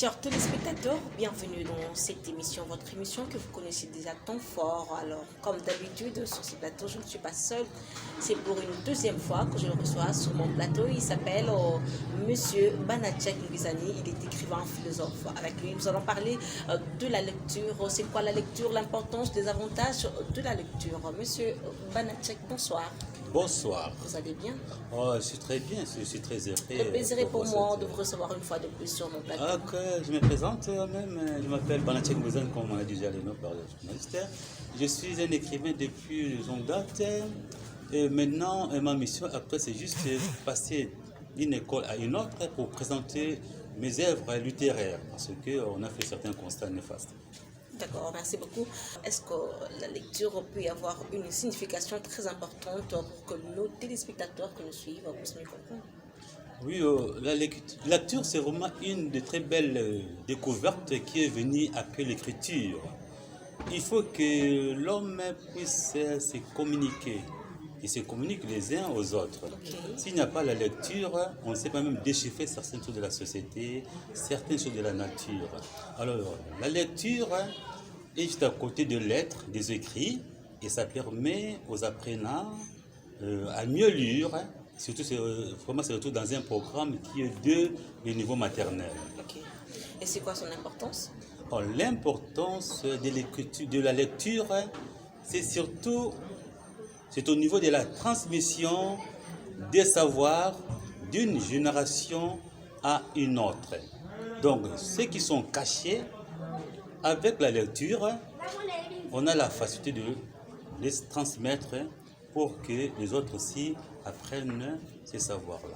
Chers téléspectateurs, bienvenue dans cette émission, votre émission que vous connaissez déjà tant fort. Alors, comme d'habitude, sur ce plateau, je ne suis pas seule. C'est pour une deuxième fois que je le reçois sur mon plateau. Il s'appelle Monsieur Banatchek Ngizani. Il est écrivain, philosophe. Avec lui, nous allons parler de la lecture. C'est quoi la lecture, l'importance, des avantages de la lecture. Monsieur Banatchek, bonsoir. Bonsoir. Vous allez bien? Oh, je suis très bien, je suis très heureux. Le plaisir est pour moi de vous recevoir une fois de plus sur mon plateau. Ok, je me présente même. Je m'appelle Banatchek Ngizani, comme on a déjà le nom par le journaliste. Je suis un écrivain depuis longue date. Et maintenant, ma mission après, c'est juste passer d'une école à une autre pour présenter mes œuvres littéraires. Parce qu'on a fait certains constats néfastes. D'accord, merci beaucoup. Est-ce que la lecture peut y avoir une signification très importante pour que nos téléspectateurs qui nous suivent puissent mieux comprendre? Oui, la lecture, c'est vraiment une des très belles découvertes qui est venue après l'écriture. Il faut que l'homme puisse se communiquer. Ils se communiquent les uns aux autres. Okay. S'il n'y a pas la lecture, on ne sait pas même déchiffrer certaines choses de la société, certaines choses de la nature. Alors, la lecture est juste à côté de lettres, des écrits, et ça permet aux apprenants à mieux lire, surtout dans un programme qui est de niveau maternel. Ok. Et c'est quoi son importance? L'importance de la lecture, c'est au niveau de la transmission des savoirs d'une génération à une autre. Donc, ceux qui sont cachés, avec la lecture, on a la facilité de les transmettre pour que les autres aussi apprennent ces savoirs-là.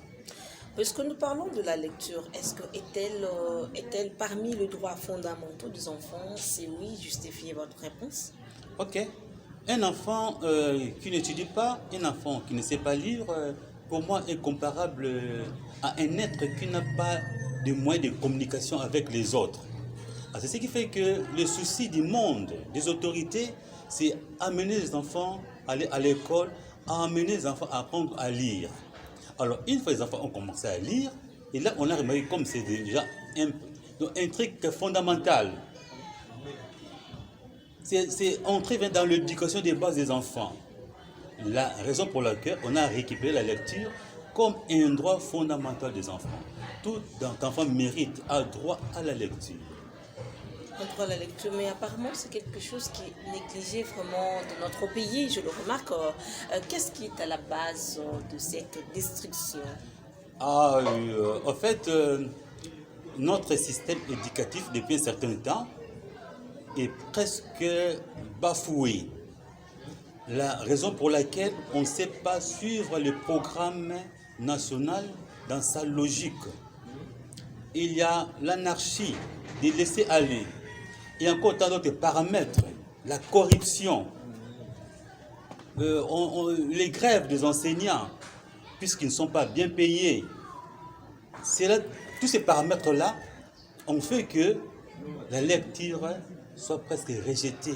Puisque nous parlons de la lecture, est-elle parmi les droits fondamentaux des enfants? Si oui, justifiez votre réponse. Ok. Un enfant qui n'étudie pas, un enfant qui ne sait pas lire, pour moi est comparable à un être qui n'a pas de moyens de communication avec les autres. C'est ce qui fait que le souci du monde, des autorités, c'est amener les enfants à aller à l'école, amener les enfants à apprendre à lire. Alors, une fois les enfants ont commencé à lire, et là on a remarqué comme c'est déjà un truc fondamental. C'est entrer dans l'éducation des bases des enfants. La raison pour laquelle on a récupéré la lecture comme un droit fondamental des enfants. Tout enfant mérite, a droit à la lecture. Un droit à la lecture, mais apparemment c'est quelque chose qui est négligé vraiment dans notre pays, je le remarque. Qu'est-ce qui est à la base de cette destruction? En fait, notre système éducatif depuis un certain temps est presque bafoué. La raison pour laquelle on ne sait pas suivre le programme national dans sa logique. Il y a l'anarchie, de laisser aller. Et encore tant d'autres paramètres, la corruption, les grèves des enseignants, puisqu'ils ne sont pas bien payés. Tous ces paramètres-là ont fait que la lecture soit presque rejetée.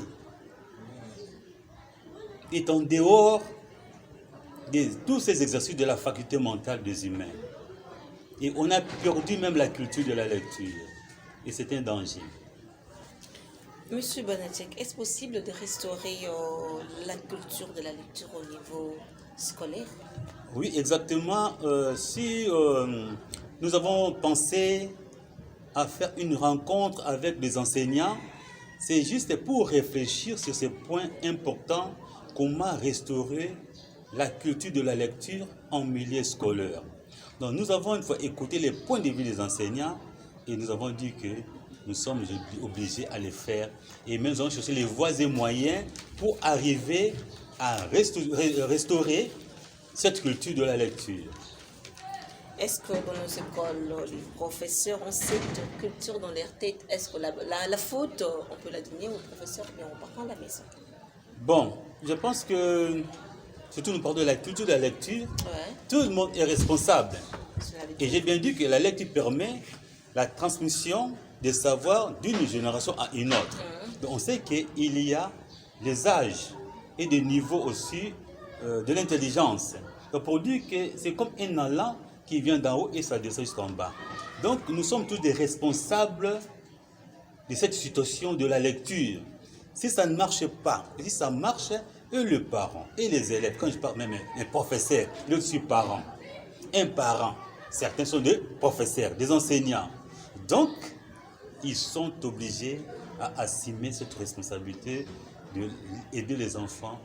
Est en dehors de tous ces exercices de la faculté mentale des humains. Et on a perdu même la culture de la lecture. Et c'est un danger. Monsieur Banatchek, est-ce possible de restaurer la culture de la lecture au niveau scolaire? Oui, exactement. Si nous avons pensé à faire une rencontre avec les enseignants, c'est juste pour réfléchir sur ces points importants, comment restaurer la culture de la lecture en milieu scolaire. Donc nous avons une fois écouté les points de vue des enseignants et nous avons dit que nous sommes obligés à les faire. Et même nous avons cherché les voies et moyens pour arriver à restaurer cette culture de la lecture. Est-ce que dans nos écoles, les professeurs ont cette culture dans leur tête? Est-ce que la faute, on peut la donner aux professeurs mais on part à la maison? Bon, je pense que, surtout nous parlons de la culture de la lecture, Ouais. tout le monde est responsable. Et j'ai bien dit que la lecture permet la transmission des savoirs d'une génération à une autre. Donc on sait qu'il y a les âges et des niveaux aussi de l'intelligence. Donc pour dire que c'est comme un allant qui vient d'en haut et ça descend jusqu'en bas. Donc nous sommes tous des responsables de cette situation de la lecture. Si ça ne marche pas, si ça marche, et le parent, et les élèves, quand je parle même un professeur, je suis parent, un parent, certains sont des professeurs, des enseignants. Donc, ils sont obligés à assumer cette responsabilité d'aider les enfants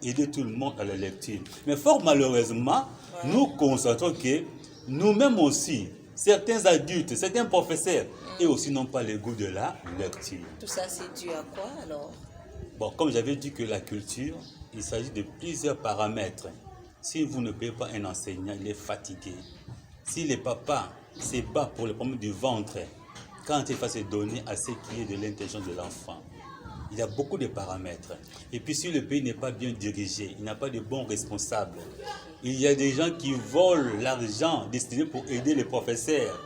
et aider tout le monde à la lecture. Mais fort malheureusement, nous constatons que nous-mêmes aussi, certains adultes, certains professeurs, et aussi n'ont pas le goût de la lecture. Tout ça, c'est dû à quoi alors? Bon, comme j'avais dit que la culture, il s'agit de plusieurs paramètres. Si vous ne payez pas un enseignant, il est fatigué. Si le papa se bat pour le problème du ventre, quand il va se donner à ce qui est de l'intelligence de l'enfant, il y a beaucoup de paramètres. Et puis si le pays n'est pas bien dirigé, il n'a pas de bons responsables, il y a des gens qui volent l'argent destiné pour aider les professeurs,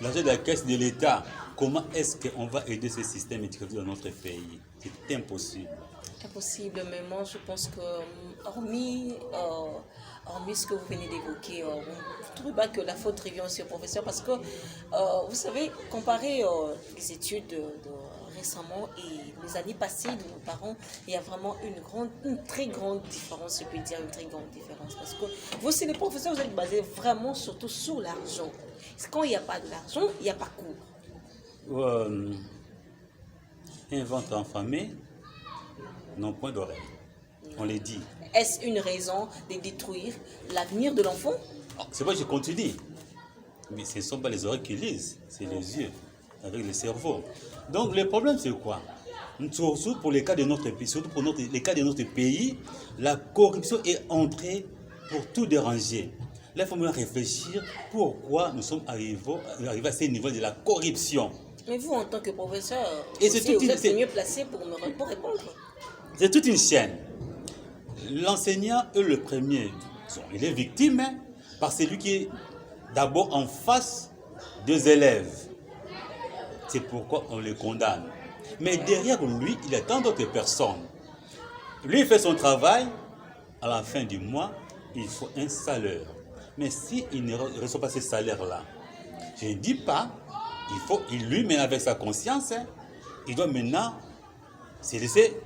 l'argent de la caisse de l'État. Comment est-ce qu'on va aider ce système éducatif dans notre pays? C'est impossible. Impossible, mais moi je pense que hormis ce que vous venez d'évoquer, vous ne trouvez pas que la faute revient aussi au professeur parce que vous savez, comparer les études de récemment et les années passées de nos parents, il y a vraiment une très grande différence, je peux dire une très grande différence parce que vous aussi les professeurs, vous êtes basés vraiment surtout sur l'argent. Quand il n'y a pas de l'argent, il n'y a pas cours. Un ventre enflammé, non point d'oreille. On les dit. Est-ce une raison de détruire l'avenir de l'enfant? C'est vrai, je continue. Mais ce ne sont pas les oreilles qui lisent, c'est les yeux, avec le cerveau. Donc le problème c'est quoi? Surtout pour les cas de notre pays, surtout pour les cas de notre pays, la corruption est entrée pour tout déranger. Là, il faut bien réfléchir pourquoi nous sommes arrivés à ce niveau de la corruption. Mais vous, en tant que professeur, vous êtes mieux placé pour répondre. C'est toute une chaîne. L'enseignant est le premier. Il est victime par celui qui est d'abord en face des élèves. C'est pourquoi on le condamne. Mais derrière lui, il y a tant d'autres personnes. Lui, il fait son travail. À la fin du mois, il faut un salaire. Mais s'il ne reçoit pas ce salaire-là, je ne dis pas, lui, mais avec sa conscience, il doit maintenant se laisser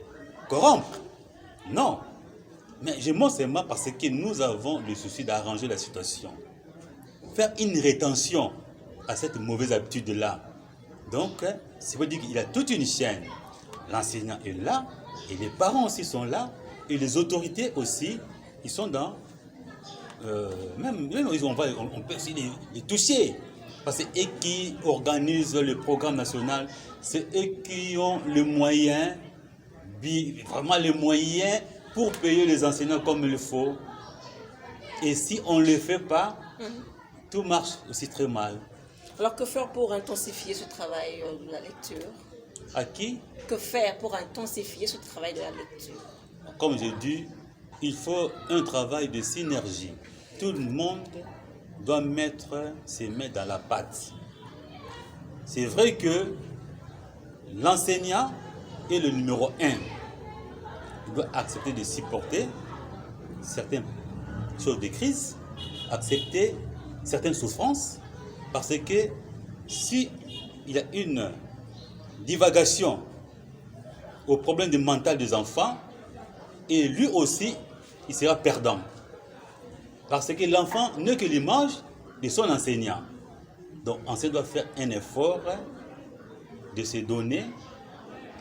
corrompre. Non. Mais je montre seulement parce que nous avons le souci d'arranger la situation. Faire une rétention à cette mauvaise habitude-là. Donc, ça veut dire qu'il y a toute une chaîne. L'enseignant est là, et les parents aussi sont là, et les autorités aussi, ils sont dans... même on peut aussi les toucher. Parce que c'est eux qui organisent le programme national, c'est eux qui ont le moyen, vraiment les moyens pour payer les enseignants comme il faut. Et si on ne le fait pas, tout marche aussi très mal. Alors que faire pour intensifier ce travail de la lecture? À qui? Que faire pour intensifier ce travail de la lecture? Comme je dis, il faut un travail de synergie. Tout le monde doit mettre ses mains dans la pâte. C'est vrai que l'enseignant est le numéro 1. Il doit accepter de supporter certaines choses de crise, accepter certaines souffrances, parce que si il y a une divagation au problème du mental des enfants, et lui aussi, il sera perdant. Parce que l'enfant n'est que l'image de son enseignant. Donc, l'enseignant doit faire un effort de se donner,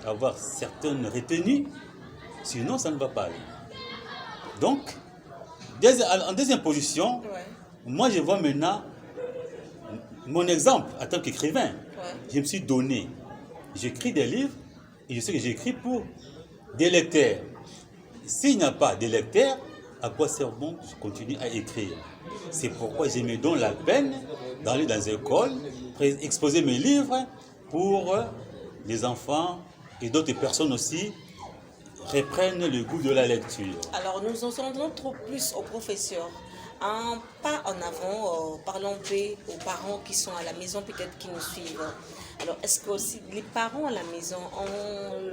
avoir certaines retenues, sinon ça ne va pas aller. Donc, en deuxième position, moi je vois maintenant mon exemple en tant qu'écrivain. Je me suis donné. J'écris des livres et je sais que j'écris pour des lecteurs. S'il n'y a pas de lecteurs, à quoi sert bon je continue à écrire? C'est pourquoi je me donne la peine d'aller dans les écoles, exposer mes livres pour les enfants et d'autres personnes aussi reprennent le goût de la lecture. Alors nous en entendons trop plus aux professeurs. Un pas en avant, parlons peu aux parents qui sont à la maison, peut-être qui nous suivent. Alors, est-ce que aussi les parents à la maison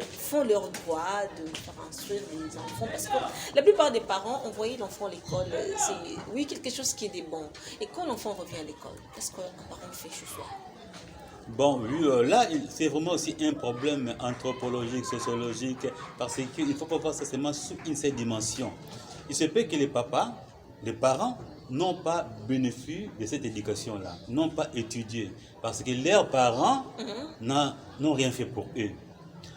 font leur droit de faire instruire les enfants? Parce que la plupart des parents, envoyer l'enfant à l'école, c'est oui quelque chose qui est des bons. Et quand l'enfant revient à l'école, qu'est-ce qu'un parent fait chez soi? Bon, oui, là, c'est vraiment aussi un problème anthropologique, sociologique, parce qu'il ne faut pas voir ça seulement sous une seule dimension. Il se peut que les parents, n'ont pas bénéficié de cette éducation-là, n'ont pas étudié, parce que leurs parents n'ont rien fait pour eux.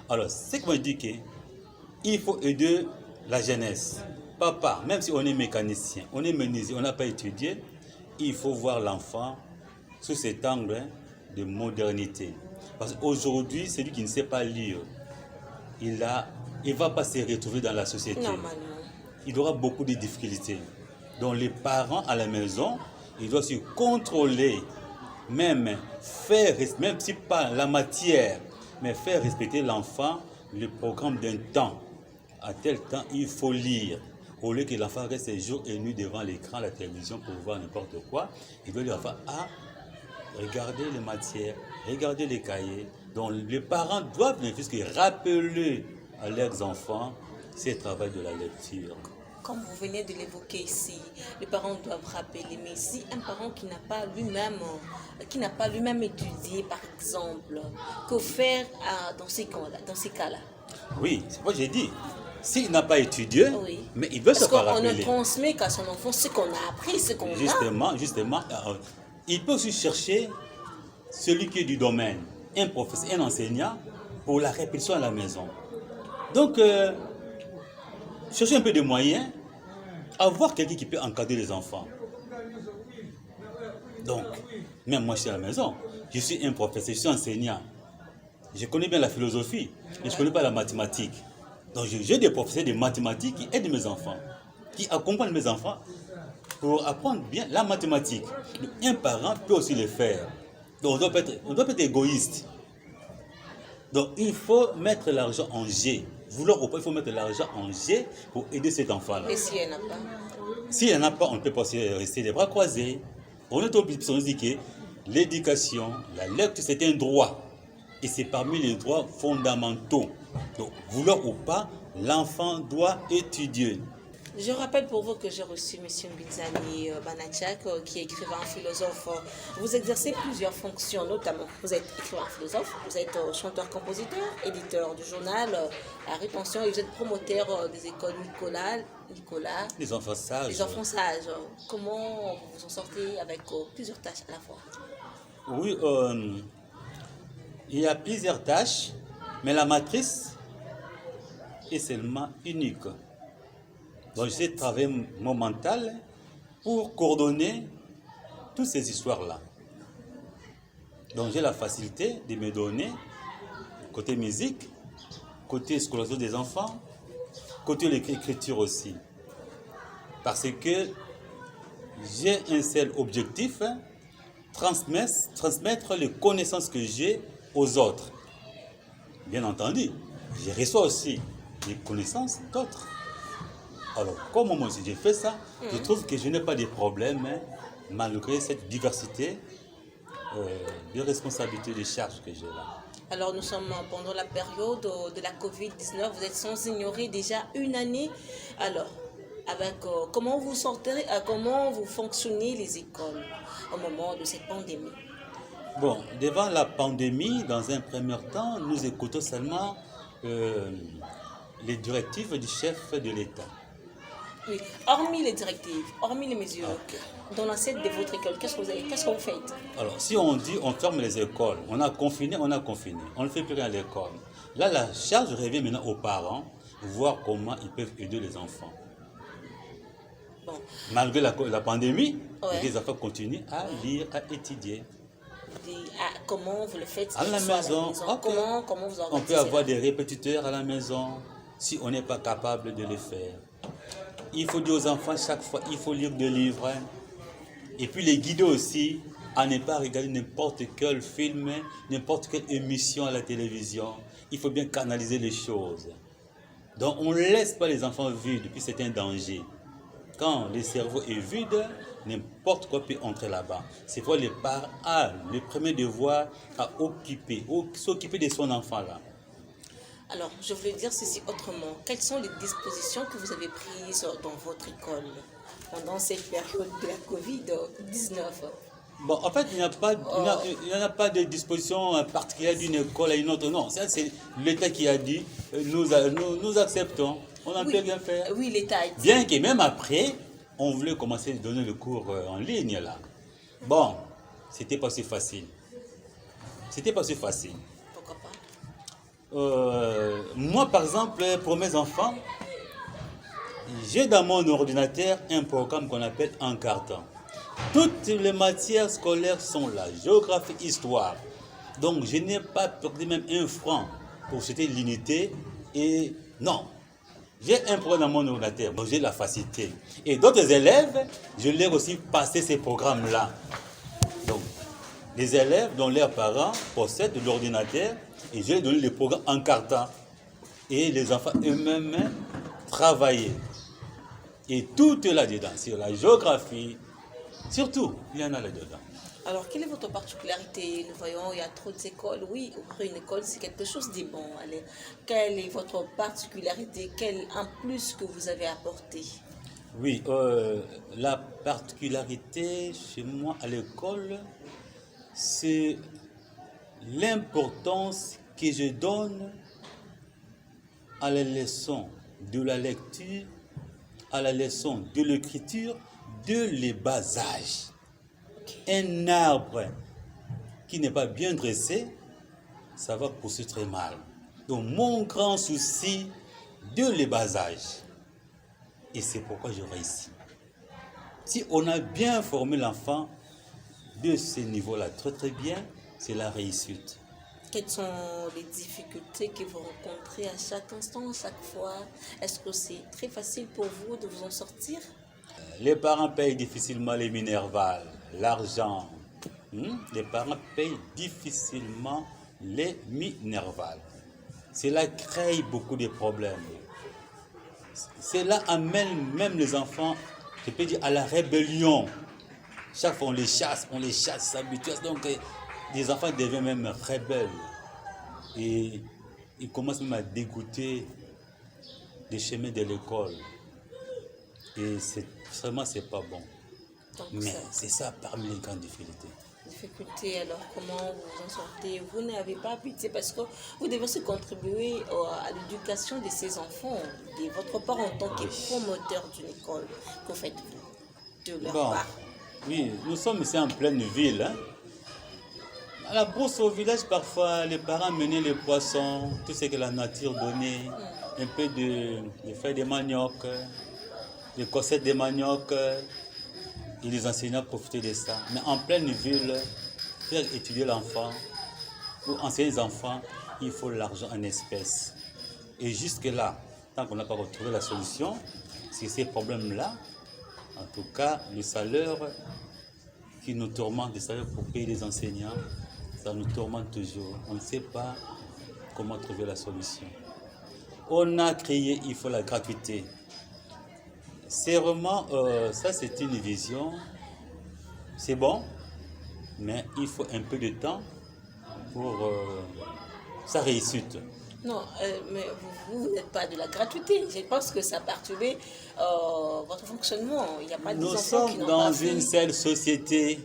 Alors, c'est que moi je dis qu'il faut aider la jeunesse. Papa, même si on est mécanicien, on est menuisier, on n'a pas étudié, il faut voir l'enfant sous cet angle de modernité. Parce qu'aujourd'hui, celui qui ne sait pas lire, il ne va pas se retrouver dans la société. Normalement. Il aura beaucoup de difficultés. Donc les parents à la maison, ils doivent se contrôler, même si pas la matière, mais faire respecter l'enfant le programme d'un temps. À tel temps, il faut lire. Au lieu que l'enfant reste jour et nuit devant l'écran, la télévision pour voir n'importe quoi, il doit lui dire regardez les matières, regardez les cahiers. Donc les parents doivent rappeler à leurs enfants ce travail de la lecture. Comme vous venez de l'évoquer ici, les parents doivent rappeler, mais si un parent qui n'a pas lui-même étudié, par exemple, que faire dans ces cas-là? Oui, c'est ce que j'ai dit. S'il n'a pas étudié, Oui. mais il veut se faire rappeler. Parce qu'on ne transmet qu'à son enfant ce qu'on a appris, ce qu'on a. Justement, il peut aussi chercher celui qui est du domaine, un professeur, un enseignant, pour la répétition à la maison. Donc, chercher un peu de moyens, avoir quelqu'un qui peut encadrer les enfants. Donc, même moi, je suis à la maison, je suis un professeur, je suis enseignant. Je connais bien la philosophie, mais je ne connais pas la mathématique. Donc, j'ai des professeurs de mathématiques qui aident mes enfants, qui accompagnent mes enfants pour apprendre bien la mathématique. Un parent peut aussi le faire. Donc, on doit pas être égoïste. Donc, il faut mettre l'argent en jeu. Vouloir ou pas, il faut mettre l'argent en jeu pour aider cet enfant-là. Et s'il n'y en a pas? S'il n'y en a pas, on ne peut pas rester les bras croisés. On est obligé de dire que l'éducation, la lecture, c'est un droit. Et c'est parmi les droits fondamentaux. Donc, vouloir ou pas, l'enfant doit étudier. Je rappelle pour vous que j'ai reçu M. Mbinzani Banachak, qui est écrivain, philosophe. Vous exercez plusieurs fonctions, notamment vous êtes écrivain, philosophe, vous êtes chanteur-compositeur, éditeur du journal La Rétention, et vous êtes promoteur des écoles Nicolas. Les enfants sages. Les enfants sages. Comment vous vous en sortez avec plusieurs tâches à la fois? Oui, il y a plusieurs tâches, mais la matrice est seulement unique. Donc j'ai travaillé mon mental pour coordonner toutes ces histoires-là. Donc j'ai la facilité de me donner côté musique, côté scolarisation des enfants, côté l'écriture aussi. Parce que j'ai un seul objectif, transmettre les connaissances que j'ai aux autres. Bien entendu, je reçois aussi des connaissances d'autres. Alors, comme moi aussi j'ai fait ça, je trouve que je n'ai pas de problème, malgré cette diversité de responsabilités, de charges que j'ai là. Alors, nous sommes pendant la période de la Covid-19. Vous êtes sans ignorer déjà une année. Alors, avec comment vous sortirez, comment vous fonctionnez les écoles au moment de cette pandémie? Bon, devant la pandémie, dans un premier temps, nous écoutons seulement les directives du chef de l'État. Oui, hormis les directives, hormis les mesures, dans l'assiette de votre école, qu'est-ce que vous faites? Alors, si on dit on ferme les écoles, on a confiné, on ne fait plus rien à l'école. Là, la charge revient maintenant aux parents, voir comment ils peuvent aider les enfants. Bon. Malgré la pandémie, les enfants continuent à lire, à étudier. Comment vous le faites à la maison? Okay. Comment vous organisez? On peut avoir des répétiteurs à la maison si on n'est pas capable de le faire. Il faut dire aux enfants chaque fois, il faut lire des livres. Et puis les guider aussi à ne pas regarder n'importe quel film, n'importe quelle émission à la télévision. Il faut bien canaliser les choses. Donc on ne laisse pas les enfants vides, puis c'est un danger. Quand le cerveau est vide, n'importe quoi peut entrer là-bas. C'est pourquoi le parent a le premier devoir à s'occuper de son enfant là. Alors, je voulais dire ceci autrement. Quelles sont les dispositions que vous avez prises dans votre école pendant cette période de la Covid-19? Bon, en fait, il n'y en a pas de disposition particulière d'une école à une autre. Non, ça c'est l'État qui a dit, nous acceptons, on n'en peut rien faire. Oui, l'État a dit. Bien que même après, on voulait commencer à donner le cours en ligne là. Bon, c'était pas si facile. C'était pas si facile. Pourquoi pas? Moi, par exemple, pour mes enfants, j'ai dans mon ordinateur un programme qu'on appelle Encarta. Toutes les matières scolaires sont là, géographie, histoire. Donc, je n'ai pas perdu même un franc pour jeter l'unité. Et non, j'ai un programme dans mon ordinateur, donc j'ai la facilité. Et d'autres élèves, je leur ai aussi passé ces programmes-là. Donc, les élèves dont leurs parents possèdent l'ordinateur, et je leur ai donné le programme Encarta. Et les enfants eux-mêmes travaillaient. Et tout est là-dedans, sur la géographie. Surtout, il y en a là-dedans. Alors, quelle est votre particularité? Nous voyons, il y a trop d'écoles. Oui, ouvrir une école, c'est quelque chose de bon. Allez, quelle est votre particularité? Quel un plus que vous avez apporté? Oui, la particularité chez moi à l'école, c'est l'importance que je donne à la leçon de la lecture, à la leçon de l'écriture, de les bas âges. Un arbre qui n'est pas bien dressé, ça va pousser très mal. Donc mon grand souci, de les bas âges. Et c'est pourquoi je réussis. Si on a bien formé l'enfant de ce niveau-là très très bien, c'est la réussite. Quelles sont les difficultés que vous rencontrez à chaque instant, à chaque fois? Est-ce que c'est très facile pour vous de vous en sortir? Les parents payent difficilement les minervales, l'argent. Les parents payent difficilement les minervales. Cela crée beaucoup de problèmes. Cela amène même les enfants, je peux dire, à la rébellion. Chaque fois on les chasse, s'habitue. Donc les enfants deviennent même rebelles. Et ils commencent même à dégoûter des chemins de l'école. Et vraiment, c'est pas bon. Donc, mais c'est ça parmi les grandes difficultés. Difficultés, alors comment vous vous en sortez? Vous n'avez pas pitié parce que vous devez aussi contribuer à l'éducation de ces enfants, de votre part en tant que promoteur d'une école. Que faites-vous de leur part? Oui, nous sommes ici en pleine ville. À la brousse au village, parfois, les parents menaient les poissons, tout ce que la nature donnait, un peu de feuilles de manioc, des cossettes de manioc, et les enseignants profitaient de ça. Mais en pleine ville, faire étudier l'enfant, pour enseigner les enfants, il faut l'argent en espèces. Et jusque-là, tant qu'on n'a pas retrouvé la solution, c'est ces problèmes-là, en tout cas, le salaire qui nous tourmente, le salaire pour payer les enseignants, ça nous tourmente toujours. On ne sait pas comment trouver la solution. On a créé, il faut la gratuité. C'est vraiment, ça c'est une vision, c'est bon, mais il faut un peu de temps pour sa réussite. Non, mais vous n'êtes pas de la gratuité. Je pense que ça perturbé votre fonctionnement. Il n'y a pas Nous enfants qui sommes n'ont dans pas fait. une seule société,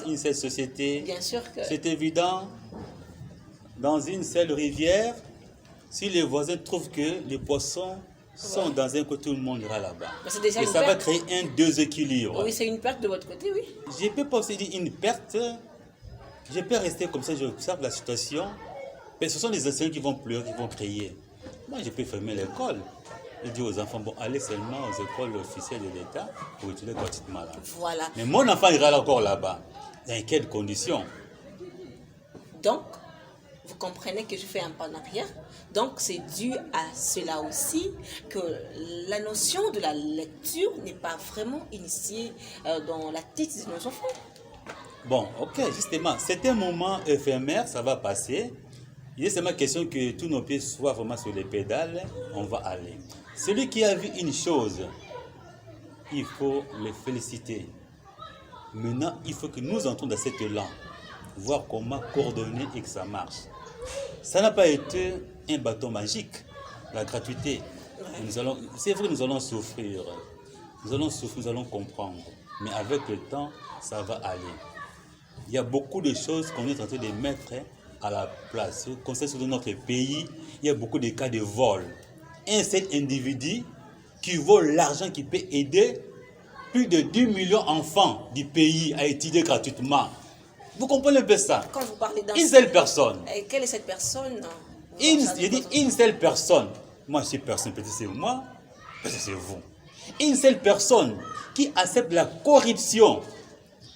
une seule société. Bien sûr que... C'est évident, dans une seule rivière, si les voisins trouvent que les poissons sont dans un côté, tout le monde ira là-bas. Et ça va créer un déséquilibre. Oui, c'est une perte de votre côté, oui. Je ne peux pas aussi dire une perte. Je peux rester comme ça, j'observe la situation. Mais ce sont les enseignants qui vont pleurer, qui vont crier. Moi, je peux fermer l'école et dire aux enfants, bon, allez seulement aux écoles officielles de l'État pour étudier gratuitement là. Voilà. Mais mon enfant ira encore là-bas. Dans quelles conditions? Donc, vous comprenez que je fais un pas en arrière. Donc, c'est dû à cela aussi que la notion de la lecture n'est pas vraiment initiée dans la tête de nos enfants. Bon, ok, justement, c'est un moment éphémère, ça va passer. Il est seulement question que tous nos pieds soient vraiment sur les pédales, on va aller. Celui qui a vu une chose il faut les féliciter. Maintenant, il faut que nous entrons dans cet élan, voir comment coordonner et que ça marche. Ça n'a pas été un bâton magique, la gratuité. C'est vrai, nous allons souffrir. Nous allons souffrir, nous allons comprendre. Mais avec le temps, ça va aller. Il y a beaucoup de choses qu'on est en train de mettre à la place. Concernant notre pays, il y a beaucoup de cas de vol. Un seul individu qui vole l'argent qui peut aider plus de 10 millions d'enfants du pays à étudier gratuitement. Vous comprenez un peu ça? Quand vous parlez d'un... Une seule personne. Et quelle est cette personne? Je dis une seule personne. Moi, je suis personne, peut-être c'est moi, peut-être c'est vous. Une seule personne qui accepte la corruption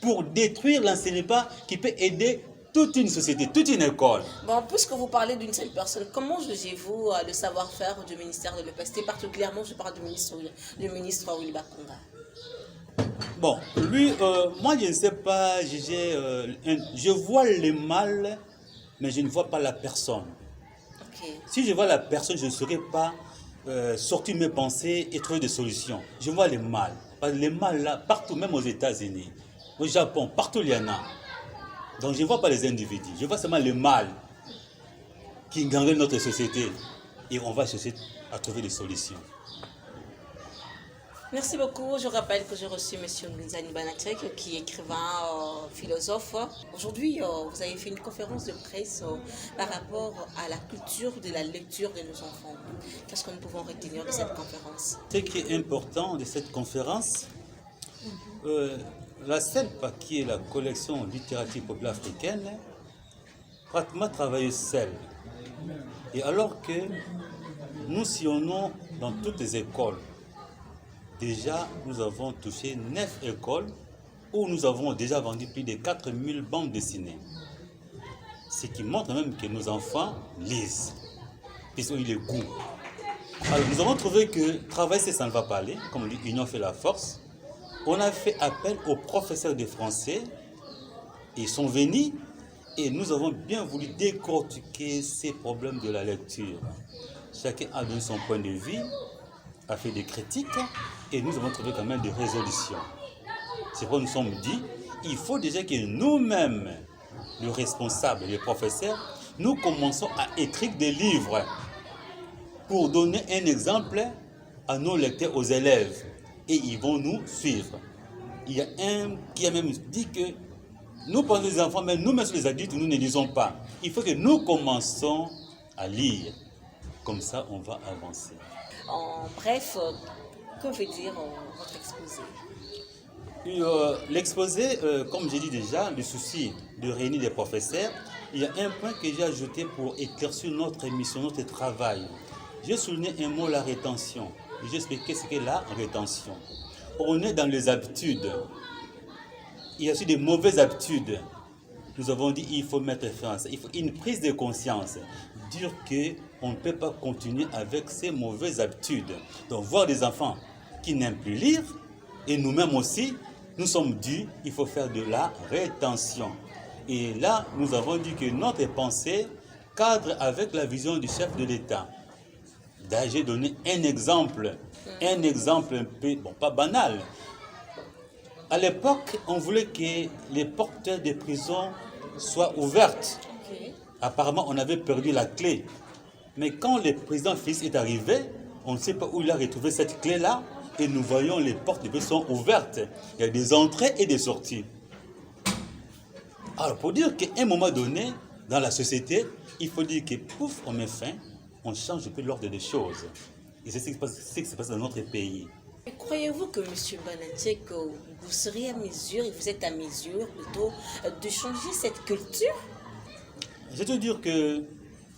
pour détruire l'enseignement qui peut aider toute une société, toute une école. Bon, puisque vous parlez d'une seule personne, comment jugez-vous le savoir-faire du ministère de l'EPST? Particulièrement, je parle du ministre Willy Bakonga. Bon, lui, moi je ne sais pas juger, je vois le mal, mais je ne vois pas la personne. Okay. Si je vois la personne, je ne saurais pas sortir mes pensées et trouver des solutions. Je vois le mal. Parce que le mal là, partout, même aux États-Unis, au Japon, partout il y en a. Donc je ne vois pas les individus, je vois seulement le mal qui gangrène notre société. Et on va chercher à trouver des solutions. Merci beaucoup. Je rappelle que j'ai reçu M. Nzani Banatek, qui est écrivain, philosophe. Aujourd'hui, vous avez fait une conférence de presse par rapport à la culture de la lecture de nos enfants. Qu'est-ce que nous pouvons retenir de cette conférence? Ce qui est important de cette conférence, la CELP, qui est la collection littérature populaire africaine, pratiquement travaille seule. Et alors que nous sillonnons dans toutes les écoles, déjà, nous avons touché 9 écoles où nous avons déjà vendu plus de 4000 bandes dessinées. Ce qui montre même que nos enfants lisent, puisqu'ils ont eu le goût. Alors, nous avons trouvé que travailler, ça ne va pas aller. Comme on dit, union fait la force. On a fait appel aux professeurs de français. Ils sont venus et nous avons bien voulu décortiquer ces problèmes de la lecture. Chacun a donné son point de vue, a fait des critiques et nous avons trouvé quand même des résolutions. C'est pourquoi nous sommes dit, il faut déjà que nous-mêmes, les responsables, les professeurs, nous commençons à écrire des livres pour donner un exemple à nos lecteurs, aux élèves. Et ils vont nous suivre. Il y a un qui a même dit que nous pensons les enfants, mais nous-mêmes les adultes, nous ne lisons pas. Il faut que nous commençons à lire. Comme ça, on va avancer. En bref, que veut dire votre exposé? L'exposé, comme j'ai dit déjà, le souci de réunir les professeurs, il y a un point que j'ai ajouté pour éclaircir notre mission, notre travail. J'ai souligné un mot, la rétention. J'ai expliqué ce qu'est la rétention. On est dans les habitudes. Il y a aussi des mauvaises habitudes. Nous avons dit qu'il faut mettre fin à ça. Il faut une prise de conscience. Dire qu'on ne peut pas continuer avec ces mauvaises habitudes. Donc voir des enfants qui n'aiment plus lire, et nous-mêmes aussi, nous sommes dus, il faut faire de la rétention. Et là, nous avons dit que notre pensée cadre avec la vision du chef de l'État. D'ailleurs, j'ai donné un exemple un peu, bon, pas banal. À l'époque, on voulait que les portes des prisons soient ouvertes. Okay. Apparemment, on avait perdu la clé. Mais quand le président Fils est arrivé, on ne sait pas où il a retrouvé cette clé-là, et nous voyons les portes des prisons sont ouvertes. Il y a des entrées et des sorties. Alors, pour dire qu'à un moment donné, dans la société, il faut dire que pouf, on met fin, on change un peu l'ordre des choses. Et c'est ce qui se passe dans notre pays. Croyez-vous que M. Banatek, vous seriez à mesure, et vous êtes à mesure plutôt, de changer cette culture? Je veux te dire que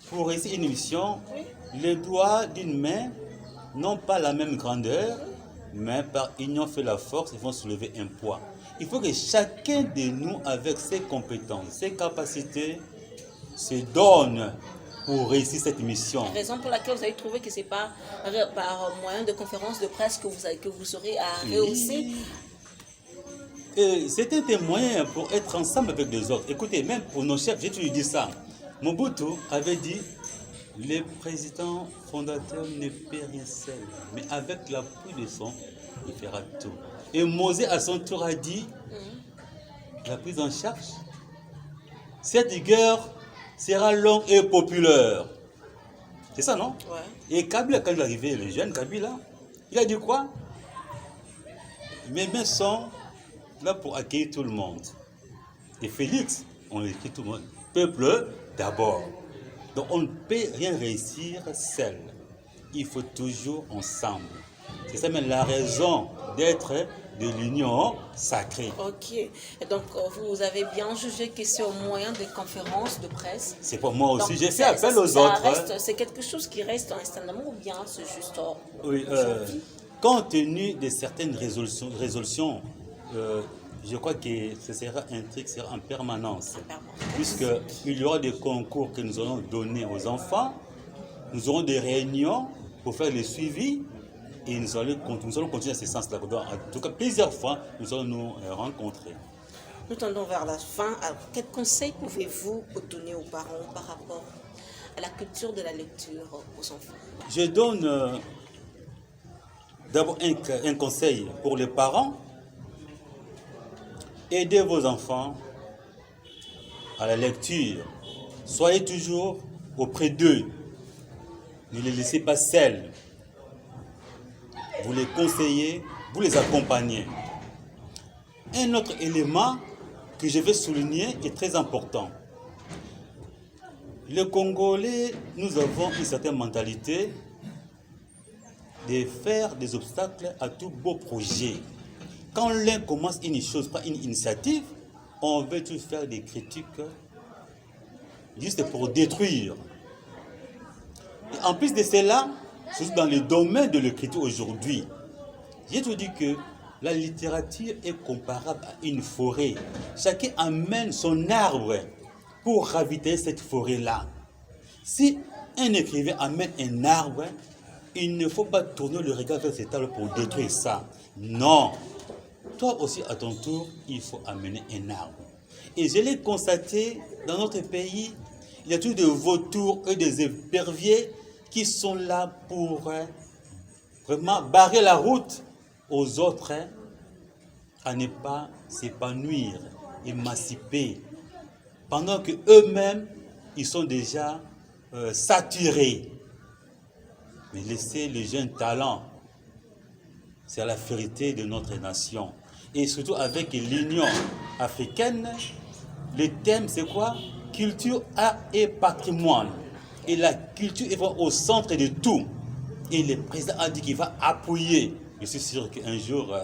pour réussir une mission, Oui. les doigts d'une main n'ont pas la même grandeur, mais par union fait la force, ils vont soulever un poids. Il faut que chacun de nous, avec ses compétences, ses capacités, se donne pour réussir cette mission. Raison pour laquelle vous avez trouvé que ce n'est pas par moyen de conférence de presse que vous serez à rehausser. C'était un moyen pour être ensemble avec les autres. Écoutez, même pour nos chefs, j'ai toujours dit ça. Mobutu avait dit, le président fondateur ne peut rien seul, mais avec l'appui de son il fera tout. Et Mosée, à son tour, a dit, la prise en charge, cette guerre sera longue et populaire. C'est ça, non? Ouais. Et Kabila, quand il est arrivé, le jeune Kabila, il a dit quoi? Mes mains sont là pour accueillir tout le monde. Et Félix, on écrit tout le monde. Peuple d'abord. Donc on ne peut rien réussir seul. Il faut toujours ensemble. C'est ça même la raison d'être de l'union sacrée. Ok. Et donc, vous avez bien jugé que c'est au moyen des conférences de presse. C'est pour moi aussi. Donc, J'ai fait appel aux autres. C'est quelque chose qui reste instantanément ou bien c'est juste... Oui, compte tenu de certaines résolutions, je crois que ce sera un truc sera en permanence. Puisqu'il y aura des concours que nous allons donner aux enfants, nous aurons des réunions pour faire le suivi et nous allons continuer à ce sens-là. En tout cas, plusieurs fois, nous allons nous rencontrer. Nous tendons vers la fin. Alors, quels conseils pouvez-vous donner aux parents par rapport à la culture de la lecture aux enfants? Je donne d'abord un conseil pour les parents. Aidez vos enfants à la lecture. Soyez toujours auprès d'eux. Ne les laissez pas seuls. Vous les conseillez, vous les accompagnez. Un autre élément que je vais souligner est très important. Les Congolais, nous avons une certaine mentalité de faire des obstacles à tout beau projet. Quand l'un commence une chose, pas une initiative, on veut tout faire des critiques juste pour détruire. Et en plus de cela, surtout dans le domaine de l'écriture aujourd'hui, j'ai tout dit que la littérature est comparable à une forêt. Chacun amène son arbre pour ravitailler cette forêt-là. Si un écrivain amène un arbre, il ne faut pas tourner le regard vers cet arbre pour détruire ça. Non. Toi aussi, à ton tour, il faut amener un arbre. Et je l'ai constaté, dans notre pays, il y a toujours des vautours et des éperviers qui sont là pour vraiment barrer la route aux autres à ne pas s'épanouir, émanciper, pendant que eux-mêmes, ils sont déjà saturés. Mais laissez les jeunes talents, c'est la fierté de notre nation. Et surtout avec l'Union africaine, le thème c'est quoi? Culture, art et patrimoine. Et la culture est au centre de tout. Et le président a dit qu'il va appuyer. Je suis sûr qu'un jour,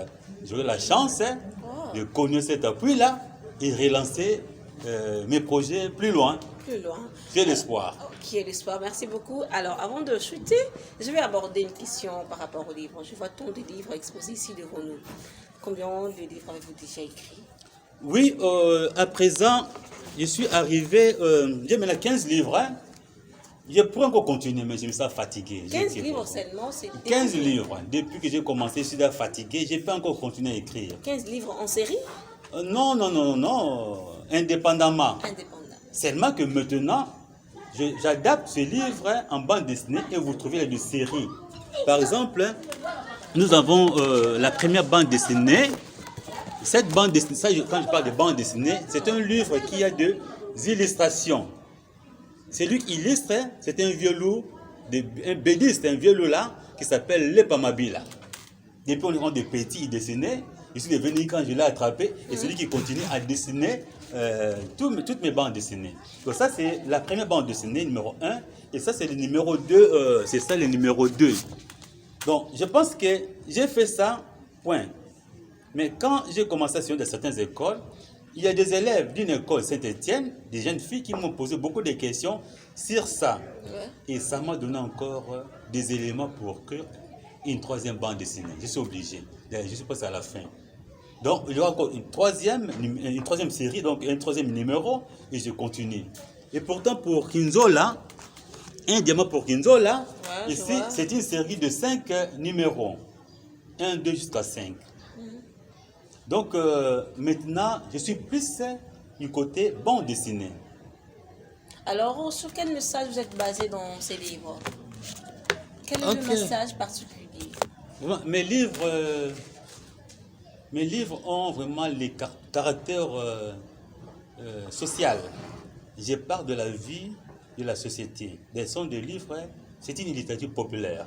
j'aurai la chance de connaître cet appui-là et relancer mes projets plus loin. Plus loin. J'ai l'espoir. Qui est l'espoir. Merci beaucoup. Alors, avant de chuter, je vais aborder une question par rapport aux livres. Je vois tant de livres exposés ici devant nous. Combien de livres avez-vous déjà écrits? Oui, à présent, je suis arrivé, j'ai maintenant 15 livres. Hein. Je pourrais encore continuer, mais je me sens fatigué. 15 livres seulement, c'est... 15 livres. Depuis que j'ai commencé, je suis fatigué. Je peux encore continuer à écrire. 15 livres en série? Non. Indépendamment. Indépendamment. Seulement que maintenant, j'adapte ce livre en bande dessinée et vous trouvez les séries. Par exemple, nous avons la première bande dessinée. Cette bande dessinée, quand je parle de bande dessinée, c'est un livre qui a des illustrations. Celui qui illustre, c'est un vieux loup, un bédiste, un vieux loup là, qui s'appelle Lepamabila. Depuis on est des petits, il dessinait. Je suis devenu quand je l'ai attrapé, et celui qui continue à dessiner toutes mes bandes dessinées. Donc ça, c'est la première bande dessinée, numéro 1, et ça, c'est le numéro 2, c'est ça le numéro 2. Donc, je pense que j'ai fait ça, point. Mais quand j'ai commencé à suivre dans certaines écoles, il y a des élèves d'une école Saint-Étienne, des jeunes filles qui m'ont posé beaucoup de questions sur ça. Et ça m'a donné encore des éléments pour écrire une troisième bande dessinée. Je suis obligé. Je suis passé à la fin. Donc, il y aura encore une troisième série, donc un troisième numéro, et je continue. Et pourtant, pour Kinzola, un diamant pour Kinzola, ici, c'est une série de 5 numéros. 1, 2 jusqu'à 5. Donc, maintenant, je suis plus du côté bande dessinée. Alors, sur quel message vous êtes basé dans ces livres? Quel est le message particulier? Mes livres ont vraiment les caractères social. Je parle de la vie de la société. Des sont des livres, c'est une littérature populaire.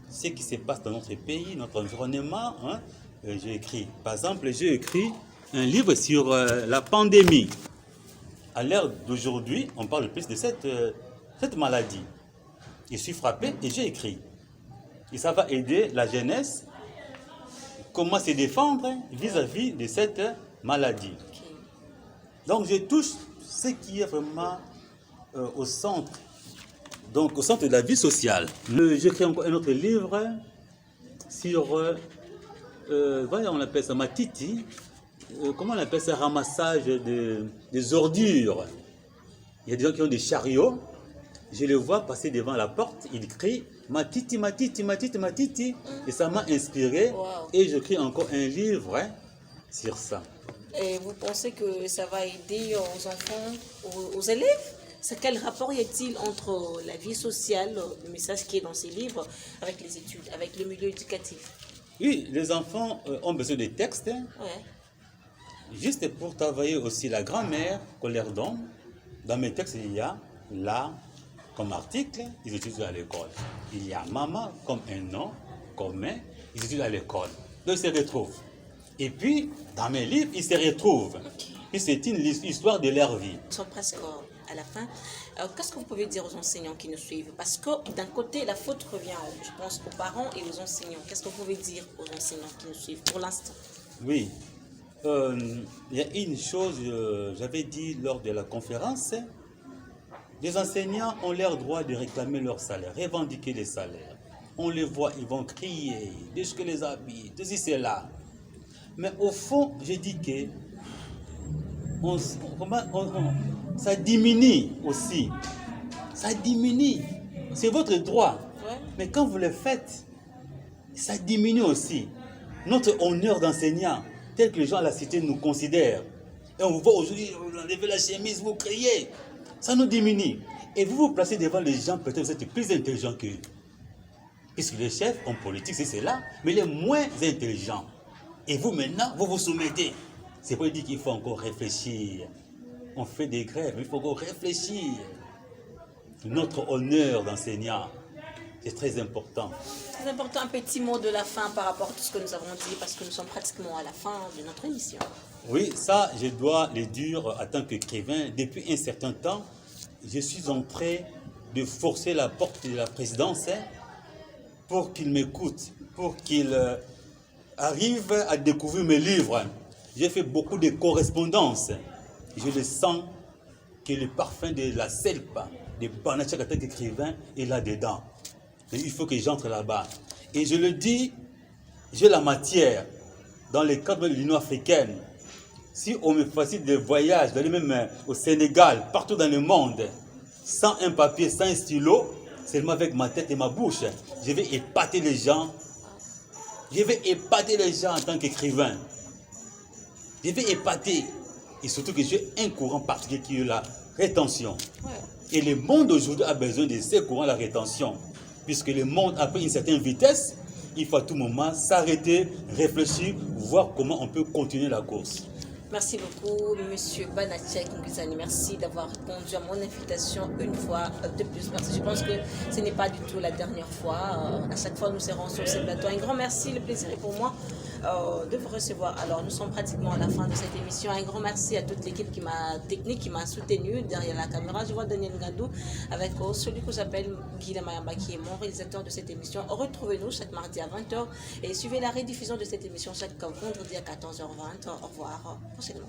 Ce qui se passe dans notre pays, notre environnement, hein, j'ai écrit. Par exemple, j'ai écrit un livre sur la pandémie. À l'ère d'aujourd'hui, on parle plus de cette maladie. Je suis frappé et j'ai écrit. Et ça va aider la jeunesse, comment se défendre vis-à-vis de cette maladie. Donc je touche ce qui est vraiment au centre, donc au centre de la vie sociale. J'écris encore un autre livre sur, voilà, on appelle ça matiti, comment on appelle ça, ramassage des ordures. Il y a des gens qui ont des chariots, je les vois passer devant la porte, ils crient matiti, matiti, matiti, matiti, et ça m'a inspiré. Wow. Et j'écris encore un livre sur ça. Et vous pensez que ça va aider aux enfants, aux élèves? Quel rapport y a-t-il entre la vie sociale, le message qui est dans ces livres, avec les études, avec le milieu éducatif? Oui, les enfants ont besoin de textes. Ouais. Juste pour travailler aussi la grammaire qu'on leur donne. Dans mes textes, il y a là comme article, ils étudient à l'école. Il y a maman comme un nom commun, ils étudient à l'école. Donc ils se retrouvent. Et dans mes livres, ils se retrouvent. Okay. Puis c'est une histoire de leur vie. Nous sommes presque à la fin. Alors, qu'est-ce que vous pouvez dire aux enseignants qui nous suivent? Parce que d'un côté, la faute revient, je pense, aux parents et aux enseignants. Qu'est-ce que vous pouvez dire aux enseignants qui nous suivent pour l'instant? Oui. Il y a une chose, j'avais dit lors de la conférence, les enseignants ont leur droit de réclamer leur salaire, revendiquer les salaires. On les voit, ils vont crier, que les habits, tout ceci, c'est là. Mais au fond, je dis que ça diminue aussi. Ça diminue. C'est votre droit. Ouais. Mais quand vous le faites, ça diminue aussi. Notre honneur d'enseignant, tel que les gens à la cité nous considèrent. Et on vous voit aujourd'hui, vous enlevez la chemise, vous criez. Ça nous diminue. Et vous vous placez devant les gens, peut-être vous êtes plus intelligents qu'eux. Puisque les chefs en politique, c'est cela, mais les moins intelligents. Et vous, maintenant, vous vous soumettez. C'est pour dire qu'il faut encore réfléchir. On fait des grèves, mais il faut encore réfléchir. Notre honneur d'enseignant, c'est très important. Très important, un petit mot de la fin par rapport à tout ce que nous avons dit, parce que nous sommes pratiquement à la fin de notre émission. Oui, ça, je dois le dire en tant qu'écrivain. Depuis un certain temps, je suis en train de forcer la porte de la présidence pour qu'il m'écoute, pour qu'il arrive à découvrir mes livres. J'ai fait beaucoup de correspondances. Je le sens que le parfum de la selpa, de Banachak en tant qu'écrivain, est là-dedans. Il faut que j'entre là-bas. Et je le dis, j'ai la matière. Dans le cadre de l'Union africaine, si on me facilite des voyages, d'aller même au Sénégal, partout dans le monde, sans un papier, sans un stylo, seulement avec ma tête et ma bouche, je vais épater les gens. Je vais épater les gens en tant qu'écrivain. Je vais épater. Et surtout que j'ai un courant particulier qui est la rétention. Ouais. Et le monde aujourd'hui a besoin de ces courants, la rétention. Puisque le monde a pris une certaine vitesse, il faut à tout moment s'arrêter, réfléchir, voir comment on peut continuer la course. Merci beaucoup, Monsieur Banachek Ngizani. Merci d'avoir répondu à mon invitation une fois de plus. Merci. Je pense que ce n'est pas du tout la dernière fois. À chaque fois, nous serons sur ce plateau. Un grand merci. Le plaisir est pour moi de vous recevoir. Alors, nous sommes pratiquement à la fin de cette émission. Un grand merci à toute l'équipe technique qui m'a soutenu derrière la caméra. Je vois Daniel Ngandou avec celui que j'appelle Guillaume Mayamba, qui est mon réalisateur de cette émission. Retrouvez-nous chaque mardi à 20h et suivez la rediffusion de cette émission chaque vendredi à 14h20. Au revoir. Prochainement.